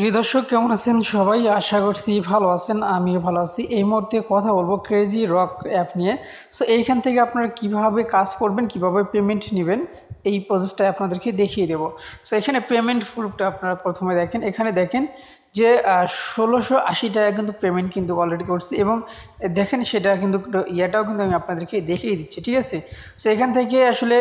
প্রিয় দর্শক, কেমন আছেন সবাই? আশা করছি ভালো আছেন, আমিও ভালো আছি। এই মুহূর্তে কথা বলবো ক্রেজি রক অ্যাপ নিয়ে। সো এইখান থেকে আপনারা কিভাবে কাজ করবেন, কিভাবে পেমেন্ট নেবেন, এই প্রসেসটা আপনাদেরকে দেখিয়ে দেবো। সো এখানে পেমেন্ট প্রুফটা আপনারা প্রথমে দেখেন। এখানে দেখেন যে ১৬৮০ টাকা কিন্তু পেমেন্ট কিন্তু অলরেডি করছি, এবং দেখেন সেটা কিন্তু ইয়েটাও কিন্তু আমি আপনাদেরকে দেখিয়ে দিচ্ছি, ঠিক আছে? সো এখান থেকে আসলে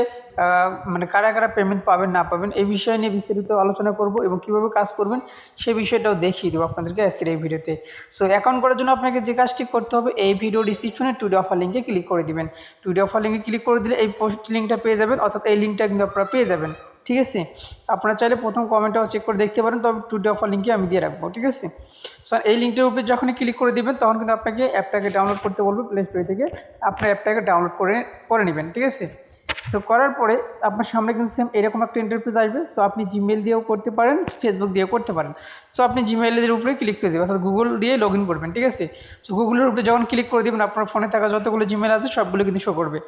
মানে কারা কারা পেমেন্ট পাবেন না পাবেন এই বিষয় নিয়ে বিস্তারিত আলোচনা করব, এবং কীভাবে কাজ করবেন সেই বিষয়টাও দেখিয়ে দেবো আপনাদেরকে আজকের এই ভিডিওতে। সো অ্যাকাউন্ট করার জন্য আপনাকে যে কাজটি করতে হবে, এই ভিডিও ডিসক্রিপশনে টুডে অফার লিঙ্কে ক্লিক করে দিবেন। টুডে অফার লিঙ্কে ক্লিক করে দিলে এই পোস্ট লিঙ্কটা পেয়ে যাবেন, অর্থাৎ এই লিঙ্কটা কিন্তু আপনারা পেয়ে যাবেন, ঠিক আছে? আপনারা চাইলে প্রথম কমেন্টটাও চেক করে দেখতে পারেন, তবে টুডে অফার লিঙ্কে আমি দিয়ে রাখবো, ঠিক আছে? সো এই লিঙ্কটার উপরে যখনই ক্লিক করে দিবেন তখন কিন্তু আপনাকে অ্যাপটাকে ডাউনলোড করতে বলবে প্লে স্টোর থেকে। আপনার অ্যাপটাকে ডাউনলোড করে নেবেন, ঠিক আছে? তো করার পরে আপনার সামনে কিন্তু সেম এরকম একটা ইন্টারফেস আসবে। সো আপনি জিমেল দিয়েও করতে পারেন, ফেসবুক দিয়েও করতে পারেন। সো আপনি জিমেলের উপরে ক্লিক করে দেবেন, অর্থাৎ গুগল দিয়ে লগ ইন করবেন, ঠিক আছে? সো গুগলের উপরে যখন ক্লিক করে দেবেন আপনার ফোনে থাকা যতগুলো জিমেল আছে সবগুলো কিন্তু শো করবে।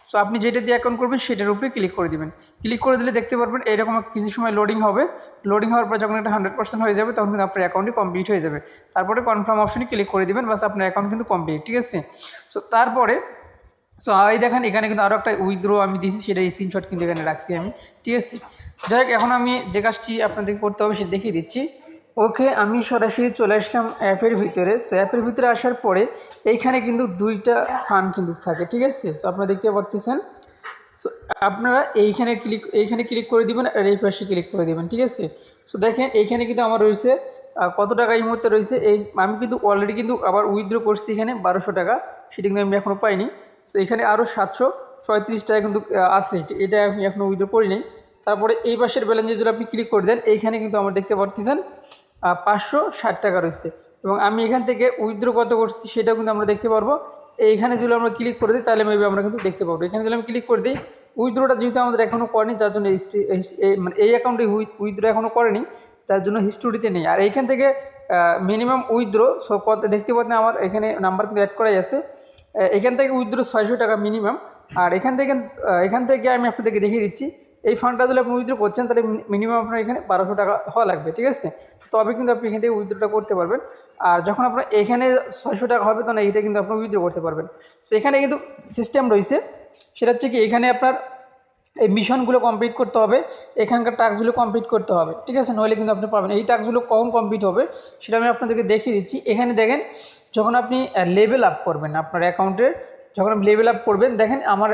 সো আপনি যেটা দিয়ে অ্যাকাউন্ট করবেন সেটার উপরে ক্লিক করে দেবেন। ক্লিক করে দিলে দেখতে পারবেন এরকম কিছু সময় লোডিং হবে। লোডিং হওয়ার পর যখন এটা 100% হয়ে যাবে তখন কিন্তু আপনার অ্যাকাউন্টটি কমপ্লিট হয়ে যাবে। তারপরে কনফার্ম অপশনে ক্লিক করে দেবেন, বাস আপনার অ্যাকাউন্ট কিন্তু কমপ্লিট, ঠিক আছে? সো তারপরে এই দেখেন এখানে কিন্তু আরও একটা উইথড্র আমি দিয়েছি, সেটা স্ক্রিনশট কিন্তু এখানে রাখছি আমি, ঠিক আছে? যাই হোক, এখন আমি যে কাজটি আপনাদেরকে করতে হবে সেটা দেখিয়ে দিচ্ছি। ওকে, আমি সরাসরি চলে আসলাম অ্যাপের ভিতরে। সো অ্যাপের ভিতরে আসার পরে এইখানে কিন্তু দুইটা ফান্ড কিন্তু থাকে, ঠিক আছে? সো আপনারা দেখতে পারতেছেন। সো আপনারা এইখানে ক্লিক করে দিবেন, আর এই পাশে ক্লিক করে দেবেন, ঠিক আছে? সো দেখেন এইখানে কিন্তু আমার রয়েছে কত টাকা এই মুহূর্তে রয়েছে। আমি কিন্তু অলরেডি কিন্তু আবার উইথড্র করছি এখানে 1200 টাকা, সেটা কিন্তু আমি এখনও পাইনি। সো এখানে আরও 737 টাকা কিন্তু আছে, এটা আমি এখনও উইথড্র করি নাই। তারপরে এই পাশের ব্যালেন্সে যদি আপনি ক্লিক করে দেন এইখানে কিন্তু আমার দেখতে পাচ্ছেন 560 টাকা রয়েছে, এবং আমি এখান থেকে উইথড্র কত করছি সেটাও কিন্তু আমরা দেখতে পারবো। এইখানে যদি আমরা ক্লিক করে দিই তাহলে মেবি আমরা কিন্তু দেখতে পাবো। এখানে যদি আমি ক্লিক করে দিই, উইথড্রটা যেহেতু আমাদের এখনও করেনি যার জন্য মানে এই অ্যাকাউন্টে উইথড্র এখনও করেনি, যার জন্য হিস্টোরিতে নেই। আর এইখান থেকে মিনিমাম উইথড্র সো কত দেখতে পাচ্ছেন আমার এখানে নাম্বার কিন্তু অ্যাড করাই আছে। এখান থেকে উইথড্র 600 টাকা মিনিমাম। আর এখান থেকে আমি আপনাদেরকে দেখিয়ে দিচ্ছি, এই ফান্ডটা যদি আপনি উইথড্র করছেন তাহলে মিনিমাম আপনার এখানে 1200 টাকা হওয়া লাগবে, ঠিক আছে? তবে কিন্তু আপনি এখান থেকে উইথড্রটা করতে পারবেন। আর যখন আপনার এখানে 600 টাকা হবে তখন এইটা কিন্তু আপনি উইথড্র করতে পারবেন। সো এখানে কিন্তু সিস্টেম রয়েছে, সেটা হচ্ছে কি, এখানে আপনার এই মিশনগুলো কমপ্লিট করতে হবে, এখানকার টাস্কগুলো কমপ্লিট করতে হবে, ঠিক আছে? নইলে কিন্তু আপনি পাবেন। এই টাস্কগুলো কখন কমপ্লিট হবে সেটা আমি আপনাদেরকে দেখিয়ে দিচ্ছি। এখানে দেখেন যখন আপনি লেভেল আপ করবেন আপনার অ্যাকাউন্টের, যখন আপনি লেভেল আপ করবেন দেখেন আমার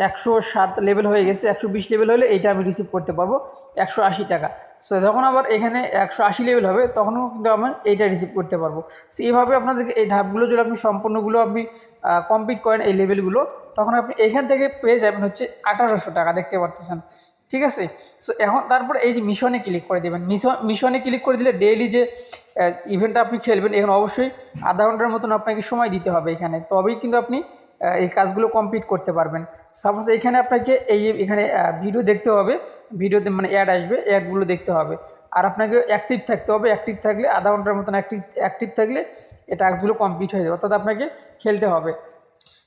107 লেভেল হয়ে গেছে। 120 লেভেল হলে এইটা আমি রিসিভ করতে পারবো 180 টাকা। সো যখন আবার এখানে 180 লেভেল হবে তখনও কিন্তু আমি এইটা রিসিভ করতে পারবো। সো এইভাবে আপনাদেরকে এই ধাপগুলো যদি আপনি সম্পূর্ণগুলো আপনি কমপ্লিট করেন এই লেভেলগুলো, তখন আপনি এখান থেকে পেয়ে যাবেন হচ্ছে 1800 টাকা, দেখতে পাচ্ছেন, ঠিক আছে? সো এখন তারপর এই যে মিশনে ক্লিক করে দেবেন। মিশনে ক্লিক করে দিলে ডেইলি যে ইভেন্টটা আপনি খেলবেন এখানে অবশ্যই আধা ঘন্টার মতন আপনাকে সময় দিতে হবে এখানে, তবেই কিন্তু আপনি এই কাজগুলো কমপ্লিট করতে পারবেন। সাপোজ এখানে আপনাকে এখানে ভিডিও দেখতে হবে, ভিডিওতে মানে অ্যাড আসবে, অ্যাডগুলো দেখতে হবে। আর আপনাকে অ্যাক্টিভ থাকতে হবে, অ্যাক্টিভ থাকলে আধা ঘন্টার মতন অ্যাক্টিভ থাকলে এই টাস্কগুলো কমপ্লিট হয়ে যাবে, অর্থাৎ আপনাকে খেলতে হবে।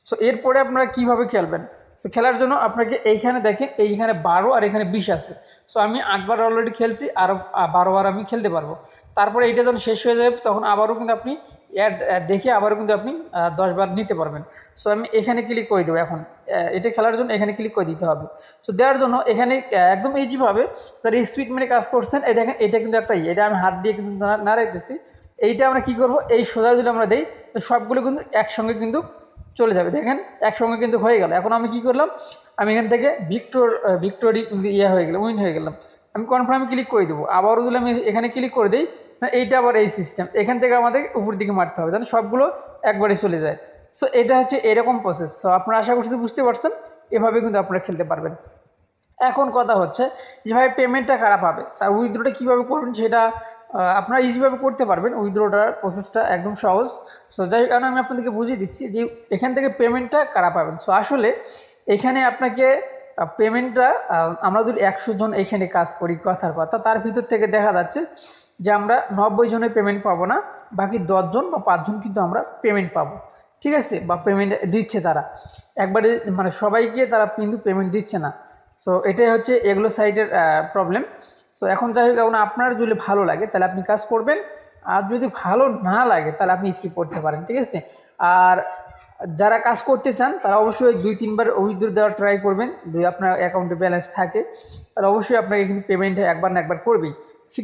সো এরপরে আপনারা কীভাবে খেলবেন? সো খেলার জন্য আপনাকে এইখানে দেখেন এইখানে 12 আর এখানে 20 আছে। সো আমি 8বার অলরেডি খেলছি, আরও 12বার আমি খেলতে পারবো। তারপরে এইটা যখন শেষ হয়ে যাবে তখন আবারও কিন্তু আপনি অ্যাড দেখে আবারও কিন্তু আপনি 10বার নিতে পারবেন। সো আমি এখানে ক্লিক করে দেবো। এখন এটা খেলার জন্য এখানে ক্লিক করে দিতে হবে। সো দেওয়ার জন্য এখানে একদম ইজিভাবে তার স্পিড মেনে কাজ করছেন। এই দেখেন এটা কিন্তু একটা এটা আমি হাত দিয়ে কিন্তু নাড়াইতেছি। এইটা আমরা কী করবো, এই সোজা যদি আমরা দিই তো সবগুলো কিন্তু একসঙ্গে কিন্তু চলে যাবে। দেখেন একসঙ্গে কিন্তু হয়ে গেল। এখন আমি কি করলাম, আমি এখান থেকে ভিক্টোরি হয়ে গেলাম, উইন হয়ে গেলাম। আমি কনফার্মে ক্লিক করে দেবো। আবারও যদি আমি এখানে ক্লিক করে দিই, এইটা আবার এই সিস্টেম, এখান থেকে আমাদের উপর দিকে মারতে হবে যেন সবগুলো একবারে চলে যায়। সো এটা হচ্ছে এরকম প্রসেস। সো আপনারা আশা করছি বুঝতে পারছেন, এভাবে কিন্তু আপনারা খেলতে পারবেন। এখন কথা হচ্ছে যে ভাই পেমেন্টটা কারা পাবে, স্যার উইথড্রটা কীভাবে করবেন সেটা আপনারা ইজিভাবে করতে পারবেন। উইথড্রটার প্রসেসটা একদম সহজ। সো যাই কারণে আমি আপনাদেরকে বুঝিয়ে দিচ্ছি যে এখান থেকে পেমেন্টটা কারা পাবেন। সো আসলে এখানে আপনাকে পেমেন্টটা আমরা যদি 100 জন এখানে কাজ করি কথার কথা, তার ভিতর থেকে দেখা যাচ্ছে যে আমরা 90 জনের পেমেন্ট পাবো না, বাকি 10 জন বা 5 জন কিন্তু আমরা পেমেন্ট পাবো, ঠিক আছে? বা পেমেন্ট দিচ্ছে তারা একবারে, মানে সবাইকে তারা কিন্তু পেমেন্ট দিচ্ছে না। সো এটাই হচ্ছে এগুলো সাইটের প্রবলেম। সো সো এখন যাই হোক, এখন আপনার যদি ভালো লাগে তাহলে আপনি কাজ করবেন, আর যদি ভালো না লাগে তাহলে আপনি স্কিপ করতে পারেন, ঠিক আছে। আর যারা কাজ করতে চান তারা অবশ্যই 2-3 বার উইথড্র দেওয়ার ট্রাই করবেন, যদি আপনার অ্যাকাউন্টে ব্যালেন্স থাকে তাহলে অবশ্যই আপনাকে কিন্তু পেমেন্ট একবার না একবার করবেই,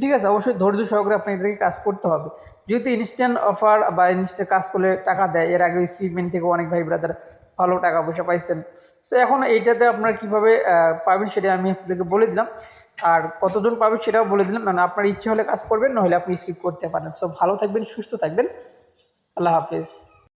ঠিক আছে। অবশ্যই ধৈর্য সহকারে আপনাদেরকে কাজ করতে হবে। যেহেতু ইনস্ট্যান্ট অফার বা ইনস্ট্যান্ট কাজ করলে টাকা দেয়, এর আগে স্পিডমেন্ট থেকে অনেক ভাই ব্রাদার ভালো টাকা পয়সা পাইছেন। সো এখন এইটাতে আপনারা কীভাবে পাবেন সেটা আমি আপনাদেরকে বলে দিলাম, আর কতজন পাবেন সেটাও বলে দিলাম। মানে আপনার ইচ্ছে হলে কাজ করবেন, নাহলে আপনি স্কিপ করতে পারেন। সো ভালো থাকবেন, সুস্থ থাকবেন, আল্লাহ হাফেজ।